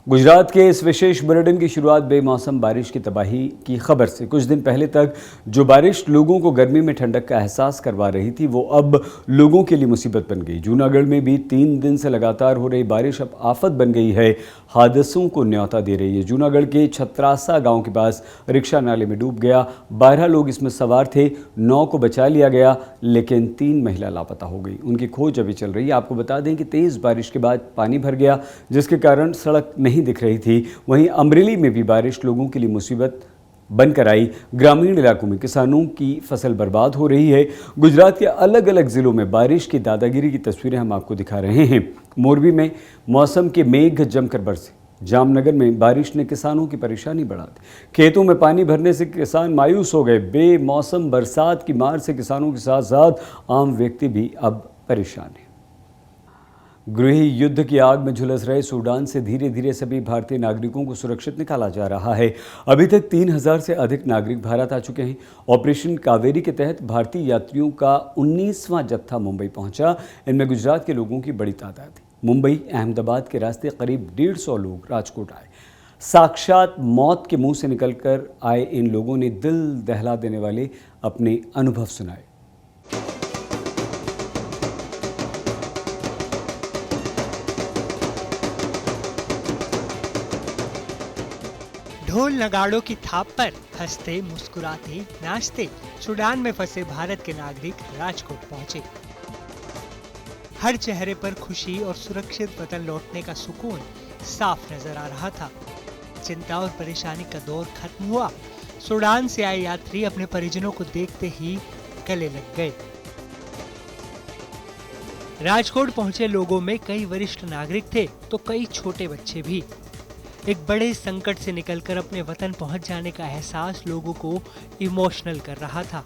गुजरात के इस विशेष बुलेटिन की शुरुआत बेमौसम बारिश की तबाही की खबर से। कुछ दिन पहले तक जो बारिश लोगों को गर्मी में ठंडक का एहसास करवा रही थी, वो अब लोगों के लिए मुसीबत बन गई। जूनागढ़ में भी 3 दिन से लगातार हो रही बारिश अब आफत बन गई है, हादसों को न्योता दे रही है। जूनागढ़ के छत्रासा गांव के पास रिक्शा नाले में डूब गया। 12 लोग इसमें सवार थे, 9 को बचा लिया गया, लेकिन 3 महिला लापता हो गई। उनकी खोज अभी चल रही है। आपको बता दें कि तेज बारिश के बाद पानी भर गया, जिसके कारण सड़क नहीं दिख रही थी। वहीं अमरेली में भी बारिश लोगों के लिए मुसीबत बनकर आई। ग्रामीण इलाकों में किसानों की फसल बर्बाद हो रही है। गुजरात के अलग अलग जिलों में बारिश की दादागिरी की तस्वीरें हम आपको दिखा रहे हैं। मोरबी में मौसम के मेघ जमकर बरसे। जामनगर में बारिश ने किसानों की परेशानी बढ़ा दी। खेतों में पानी भरने से किसान मायूस हो गए। बेमौसम बरसात की मार से किसानों के साथ साथ आम व्यक्ति भी अब परेशान है। गृह युद्ध की आग में झुलस रहे सूडान से धीरे धीरे सभी भारतीय नागरिकों को सुरक्षित निकाला जा रहा है। अभी तक 3000 से अधिक नागरिक भारत आ चुके हैं। ऑपरेशन कावेरी के तहत भारतीय यात्रियों का 19वां जत्था मुंबई पहुंचा। इनमें गुजरात के लोगों की बड़ी तादाद थी। मुंबई अहमदाबाद के रास्ते करीब 150 लोग राजकोट आए। साक्षात मौत के मुंह से निकलकर आए इन लोगों ने दिल दहला देने वाले अपने अनुभव सुनाए। ढोल नगाड़ों की थाप पर हंसते मुस्कुराते नाचते सूडान में फंसे भारत के नागरिक राजकोट पहुंचे। हर चेहरे पर खुशी और सुरक्षित वतन लौटने का सुकून साफ नजर आ रहा था। चिंता और परेशानी का दौर खत्म हुआ। सूडान से आए यात्री अपने परिजनों को देखते ही गले लग गए। राजकोट पहुंचे लोगों में कई वरिष्ठ नागरिक थे तो कई छोटे बच्चे भी। एक बड़े संकट से निकलकर अपने वतन पहुंच जाने का एहसास लोगों को इमोशनल कर रहा था।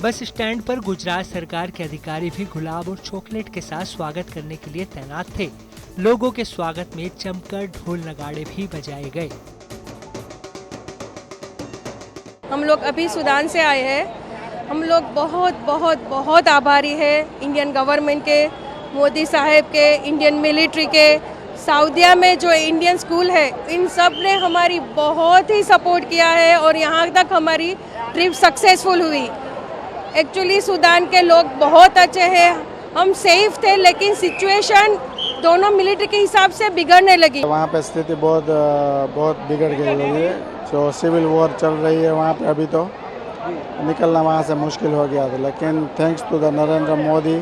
बस स्टैंड पर गुजरात सरकार के अधिकारी भी गुलाब और चॉकलेट के साथ स्वागत करने के लिए तैनात थे। लोगों के स्वागत में जमकर ढोल नगाड़े भी बजाए गए। हम लोग अभी सूडान से आए हैं। हम लोग बहुत बहुत बहुत आभारी है इंडियन गवर्नमेंट के, मोदी साहब के, इंडियन मिलिट्री के, सऊदीया में जो इंडियन स्कूल है, इन सब ने हमारी बहुत ही सपोर्ट किया है और यहाँ तक हमारी ट्रिप सक्सेसफुल हुई। एक्चुअली सूडान के लोग बहुत अच्छे हैं। हम सेफ थे, लेकिन सिचुएशन दोनों मिलिट्री के हिसाब से बिगड़ने लगी। वहाँ पे स्थिति बहुत बिगड़ गई है। जो सिविल वॉर चल रही है वहाँ पे, अभी तो निकलना वहाँ से मुश्किल हो गया था। लेकिन thanks to the Narendra Modi,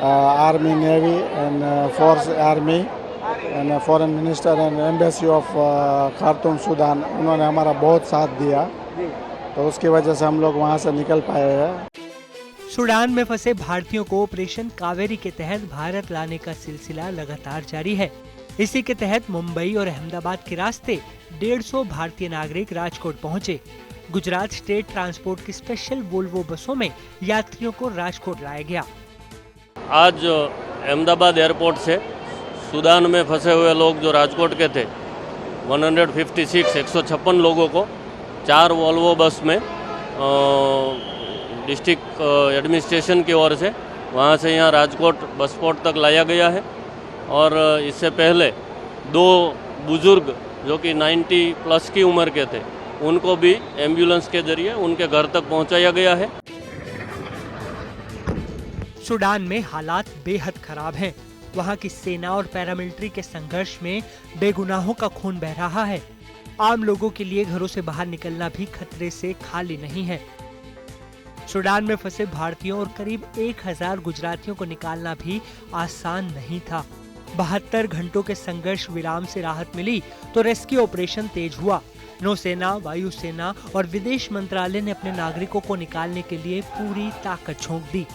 army, navy and force army and foreign minister and embassy of Khartoum Sudan, उन्होंने हमारा बहुत साथ दिया, तो उसकी वजह से हम लोग वहाँ से निकल पाए हैं। सूडान में फंसे भारतीयों को ऑपरेशन कावेरी के तहत भारत लाने का सिलसिला लगातार जारी है। इसी के तहत मुंबई और अहमदाबाद के रास्ते 150 भारतीय नागरिक राजकोट पहुंचे। गुजरात स्टेट ट्रांसपोर्ट की स्पेशल वोल्वो बसों में यात्रियों को राजकोट लाया गया। आज अहमदाबाद एयरपोर्ट से सूडान में फंसे हुए लोग जो राजकोट के थे, 156 लोगों को 4 वोल्वो बस में डिस्ट्रिक्ट एडमिनिस्ट्रेशन की ओर से वहाँ से यहाँ राजकोट बस पोर्ट तक लाया गया है। और इससे पहले 2 बुजुर्ग जो कि 90 प्लस की उम्र के थे, उनको भी एम्बुलेंस के जरिए उनके घर तक पहुँचाया गया है। सूडान में हालात बेहद खराब हैं। वहाँ की सेना और पैरामिलिट्री के संघर्ष में बेगुनाहों का खून बह रहा है। आम लोगों के लिए घरों से बाहर निकलना भी खतरे से खाली नहीं है। सूडान में फंसे भारतीयों और करीब 1000 गुजरातियों को निकालना भी आसान नहीं था। 72 घंटों के संघर्ष विराम से राहत मिली तो रेस्क्यू ऑपरेशन तेज हुआ। नौसेना, वायुसेना और विदेश मंत्रालय ने अपने नागरिकों को निकालने के लिए पूरी ताकत झोंक दी।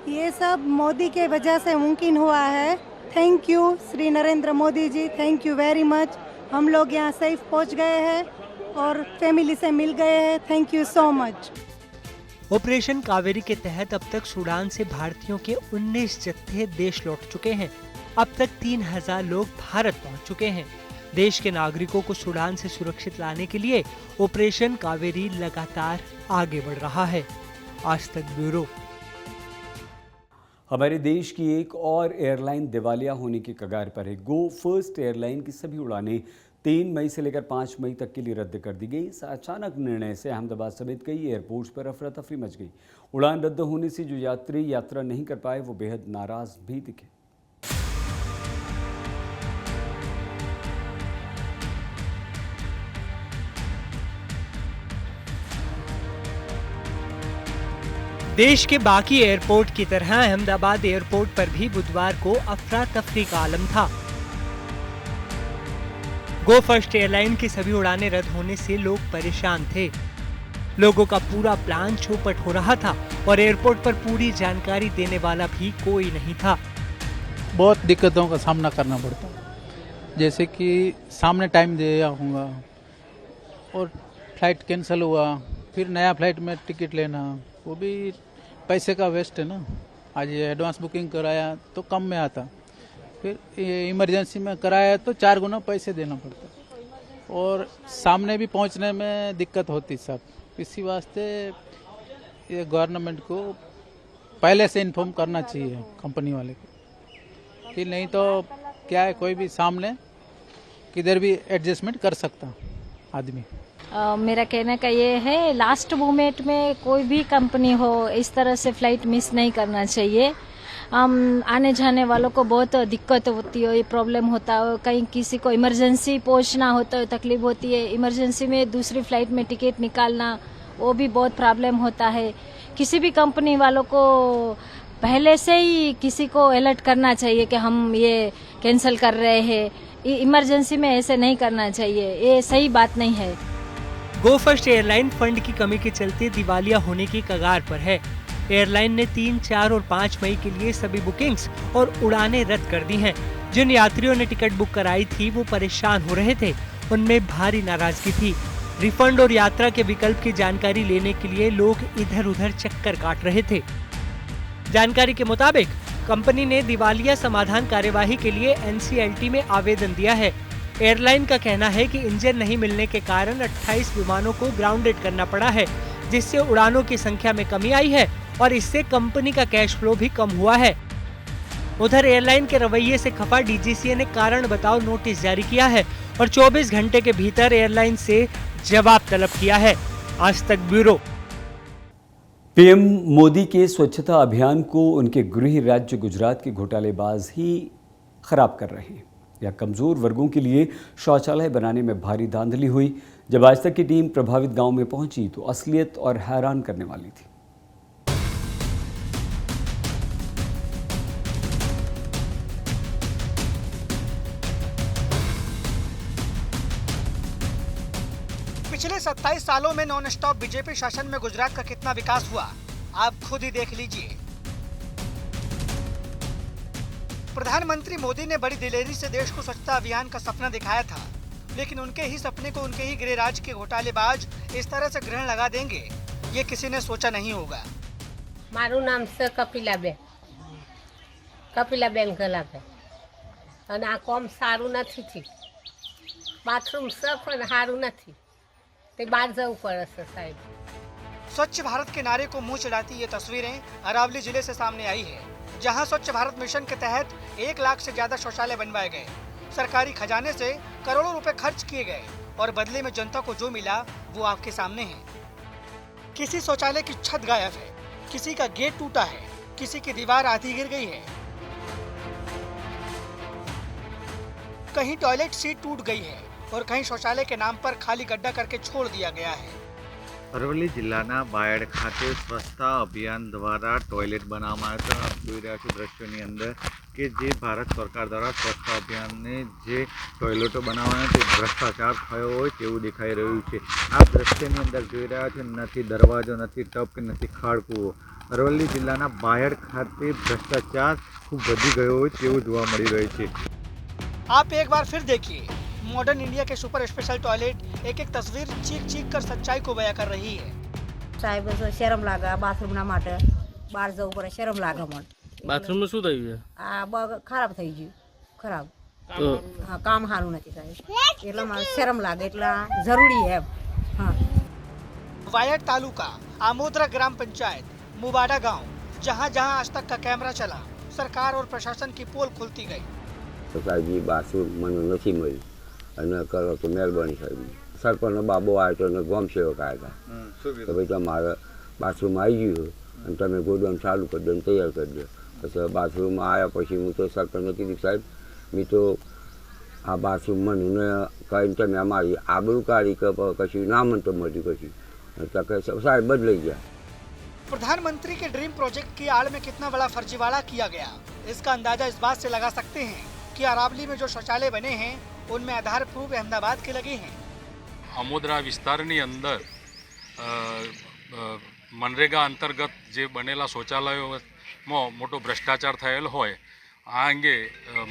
ये सब मोदी के वजह से मुमकिन हुआ है। Thank you Shri Narendra Modi ji, thank you very much. हम लोग यहाँ सेफ पहुँच गए हैं और फैमिली से मिल गए हैं। Thank you so much. Operation Kaveri के तहत अब तक सूडान से भारतीयों के 19 जत्थे देश लौट चुके हैं। अब तक 3000 लोग भारत पहुंच चुके हैं। देश के नागरिकों को सूडान से सुरक्षित लाने के लिए ऑपरेशन कावेरी लगातार आगे बढ़ रहा है। आज तक ब्यूरो। हमारे देश की एक और एयरलाइन दिवालिया होने की कगार पर है। गो फर्स्ट एयरलाइन की सभी उड़ानें 3 मई से लेकर 5 मई तक के लिए रद्द कर दी गई। इस अचानक निर्णय से अहमदाबाद समेत कई एयरपोर्ट्स पर अफरा तफरी मच गई। उड़ान रद्द होने से जो यात्री यात्रा नहीं कर पाए वो बेहद नाराज भी दिखे। देश के बाकी एयरपोर्ट की तरह अहमदाबाद एयरपोर्ट पर भी बुधवार को अफरा तफरी का आलम था। गो फर्स्ट एयरलाइन की सभी उड़ानें रद्द होने से लोग परेशान थे। लोगों का पूरा प्लान चौपट हो रहा था और एयरपोर्ट पर पूरी जानकारी देने वाला भी कोई नहीं था। बहुत दिक्कतों का सामना करना पड़ता है, जैसे कि सामने टाइम दिया होगा और फ्लाइट कैंसिल हुआ, फिर नया फ्लाइट में टिकट लेना, वो भी पैसे का वेस्ट है ना। आज ये एडवांस बुकिंग कराया तो कम में आता, फिर ये इमरजेंसी में कराया तो 4 गुना पैसे देना पड़ता और सामने भी पहुंचने में दिक्कत होती सब। इसी वास्ते ये गवर्नमेंट को पहले से इन्फॉर्म करना चाहिए कंपनी वाले को, कि नहीं तो क्या है, कोई भी सामने किधर भी एडजस्टमेंट कर सकता आदमी। मेरा कहने का ये है, लास्ट मोमेंट में कोई भी कंपनी हो इस तरह से फ्लाइट मिस नहीं करना चाहिए। आने जाने वालों को बहुत दिक्कत होती है, प्रॉब्लम होता है। कहीं किसी को इमरजेंसी पहुंचना होता है, तकलीफ होती है। इमरजेंसी में दूसरी फ्लाइट में टिकट निकालना, वो भी बहुत प्रॉब्लम होता है। किसी भी कंपनी वालों को पहले से ही किसी को अलर्ट करना चाहिए कि हम ये कैंसिल कर रहे हैं। इमरजेंसी में ऐसे नहीं करना चाहिए, ये सही बात नहीं है। गो फर्स्ट एयरलाइन फंड की कमी के चलते दिवालिया होने की कगार पर है। एयरलाइन ने 3, 4 और 5 मई के लिए सभी बुकिंग्स और उड़ानें रद्द कर दी हैं। जिन यात्रियों ने टिकट बुक कराई थी वो परेशान हो रहे थे, उनमें भारी नाराजगी थी। रिफंड और यात्रा के विकल्प की जानकारी लेने के लिए लोग इधर उधर चक्कर काट रहे थे। जानकारी के मुताबिक कंपनी ने दिवालिया समाधान कार्यवाही के लिए NCLT में आवेदन दिया है। एयरलाइन का कहना है कि इंजन नहीं मिलने के कारण 28 विमानों को ग्राउंडेड करना पड़ा है, जिससे उड़ानों की संख्या में कमी आई है और इससे कंपनी का कैश फ्लो भी कम हुआ है। उधर एयरलाइन के रवैये से खफा DGCA ने कारण बताओ नोटिस जारी किया है और 24 घंटे के भीतर एयरलाइन से जवाब तलब किया है। आज तक ब्यूरो। PM मोदी के स्वच्छता अभियान को उनके गृह राज्य गुजरात के घोटालेबाज ही खराब कर रहे हैं। या कमज़ोर वर्गों के लिए शौचालय बनाने में भारी धांधली हुई। जब आज तक की टीम प्रभावित गांव में पहुंची तो असलियत और हैरान करने वाली थी। पिछले 27 सालों में नॉन स्टॉप बीजेपी शासन में गुजरात का कितना विकास हुआ, आप खुद ही देख लीजिए। प्रधानमंत्री मोदी ने बड़ी दिलेरी से देश को स्वच्छता अभियान का सपना दिखाया था, लेकिन उनके ही सपने को उनके ही गृह राज्य के घोटालेबाज इस तरह से ग्रहण लगा देंगे, ये किसी ने सोचा नहीं होगा। मारू नाम से कपिलाबेन गलाबे અને આ કોમ સારું નથી થી બાથરૂમ સફ અને સારું નથી તે બહાર જવું પડે છે સાહેબ। स्वच्छ भारत के नारे को मुंह चढ़ाती ये तस्वीरें अरावली जिले से सामने आई है, जहां स्वच्छ भारत मिशन के तहत 1 लाख से ज्यादा शौचालय बनवाए गए। सरकारी खजाने से करोड़ों रुपए खर्च किए गए और बदले में जनता को जो मिला वो आपके सामने है। किसी शौचालय की छत गायब है, किसी का गेट टूटा है, किसी की दीवार आधी गिर गई है, कहीं टॉयलेट सीट टूट गई है और कहीं शौचालय के नाम पर खाली गड्ढा करके छोड़ दिया गया है। અરવલ્લી જિલ્લાના બાયડ ખાતે સ્વચ્છતા અભિયાન દ્વારા ટોયલેટ બનાવવામાં આવ્યા હતા। આપ જોઈ રહ્યા છો દ્રશ્યોની અંદર કે જે ભારત સરકાર દ્વારા સ્વચ્છતા અભિયાનને જે ટોયલેટો બનાવવાના તે ભ્રષ્ટાચાર થયો હોય તેવું દેખાઈ રહ્યું છે। આ દ્રશ્યની અંદર જોઈ રહ્યા છો, નથી દરવાજો, નથી ટપ કે નથી ખાડકૂવો। અરવલ્લી જિલ્લાના બાયડ ખાતે ભ્રષ્ટાચાર ખૂબ વધી ગયો હોય તેવું જોવા મળી રહ્યું છે। आप एक बार फिर देखिए, मॉडर्न इंडिया के सुपर स्पेशल टॉयलेट एक एक तस्वीर चीख चीख कर सच्चाई को बयां कर रही है। સાહેબ શરમ લાગે બાથરૂમના માટે બહાર જવું પડે, શરમ લાગે મને। બાથરૂમનું શું થયું છે? આ ખરાબ થઈ ગયું, ખરાબ। હા, કામ સારું નથી સાહેબ, એટલે મને શરમ લાગે, એટલે જરૂરી है। हाँ, वायड तालुका आमोदरा ग्राम पंचायत मुबाडा गांव, जहां जहां आज तक का कैमरा चला, सरकार और प्रशासन की पोल खुलती गई। સરકારજી બાથરૂમ મને નથી મળી અને કરો તો મહેરબાની સાહેબ સરપંચનો બાબો આવ્યો હતો અને ગામ સેવક આવ્યા હતા તો ભાઈ તમારે બાથરૂમ આવી ગયું અને તમે ગોડાઉન ચાલુ કરી દો અને તૈયાર કરી દો પછી બાથરૂમમાં આવ્યા પછી હું તો સરપંચને કીધું સાહેબ મેં તો આ બાથરૂમ મને કહીને તમે અમારી આબરૂ કાઢી કે કશું નામ તો મળ્યું કશું સાહેબ બદલાઈ ગયા। प्रधानमंत्री के ड्रीम प्रोजेक्ट की आड़ में कितना बड़ा फर्जीवाड़ा किया गया, इसका अंदाजा इस बात से लगा सकते हैं कि अरावली में जो शौचालय बने हैं उनमें आधार प्रूफ अहमदाबाद के लगे हैं। आमोदरा विस्तारनी अंदर मनरेगा अंतर्गत जे बनेला शौचालयों मोटो भ्रष्टाचार थयेल होय आ अंगे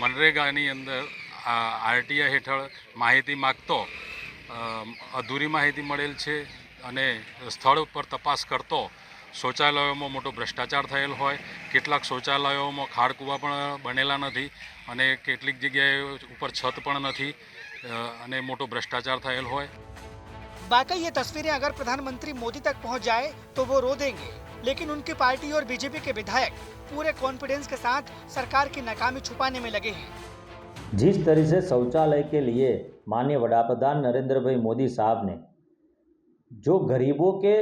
मनरेगानी अंदर आरटीआई हेठळ माहिती मागतो अधूरी माहिती मळेल छे अने स्थळ पर तपास करतो शौचालयों मोटो भ्रष्टाचार थयेल होय। કેટલાક શૌચાલયોમાં ખાડકૂવા પણ બનેલા નથી અને કેટલીક જગ્યાએ ઉપર છત પણ નથી અને મોટો ભ્રષ્ટાચાર થયેલ હોય। वाकई ये तस्वीरें अगर प्रधानमंत्री मोदी तक पहुंच जाए तो वो रो देंगे, लेकिन उनकी पार्टी और बीजेपी के विधायक पूरे कॉन्फिडेंस के साथ सरकार की नाकामी छुपाने में लगे हैं। जिस तरह से शौचालय के लिए माननीय वडाप्रधान नरेंद्र भाई मोदी साहब ने जो गरीबों के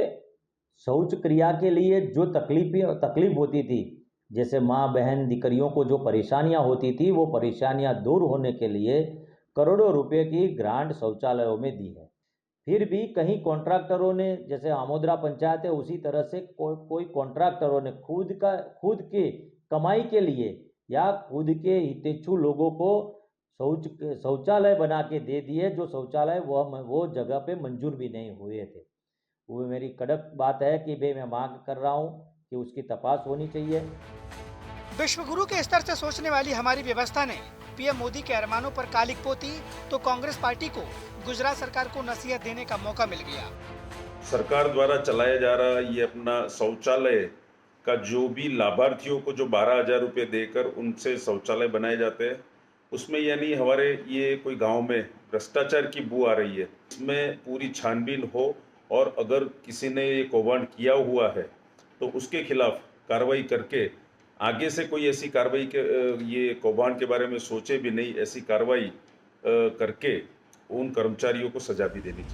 शौच क्रिया के लिए जो तकलीफ होती थी, जैसे माँ बहन दीकरियों को जो परेशानियां होती थी, वो परेशानियां दूर होने के लिए करोड़ों रुपए की ग्रांट शौचालयों में दी है। फिर भी कहीं कॉन्ट्रैक्टरों ने, जैसे आमोदरा पंचायत है उसी तरह से कोई कॉन्ट्रैक्टरों ने खुद के कमाई के लिए या खुद के हितेच्छु लोगों को शौचालय बना के दे दिए, जो शौचालय वो जगह पे मंजूर भी नहीं हुए थे। वो मेरी कड़क बात है कि भाई मैं मांग कर रहा हूँ कि उसकी तपास होनी चाहिए। विश्वगुरु के स्तर से सोचने वाली हमारी व्यवस्था ने पीएम मोदी के अरमानों पर कालिक पोती तो कांग्रेस पार्टी को गुजरात सरकार को नसीहत देने का मौका मिल गया। सरकार द्वारा चलाया जा रहा ये अपना शौचालय का जो भी लाभार्थियों को जो 12,000 रुपये देकर उनसे शौचालय बनाए जाते हैं, उसमें यानी हमारे ये कोई गांव में भ्रष्टाचार की बू आ रही है, इसमें पूरी छानबीन हो और अगर किसी ने ये कौभांड किया हुआ है तो उसके खिलाफ कार्रवाई करके आगे से कोई ऐसी कार्रवाई के ये कौभांड के बारे में सोचे भी नहीं, ऐसी कार्रवाई करके उन कर्मचारियों को सजा भी देनी चाहिए।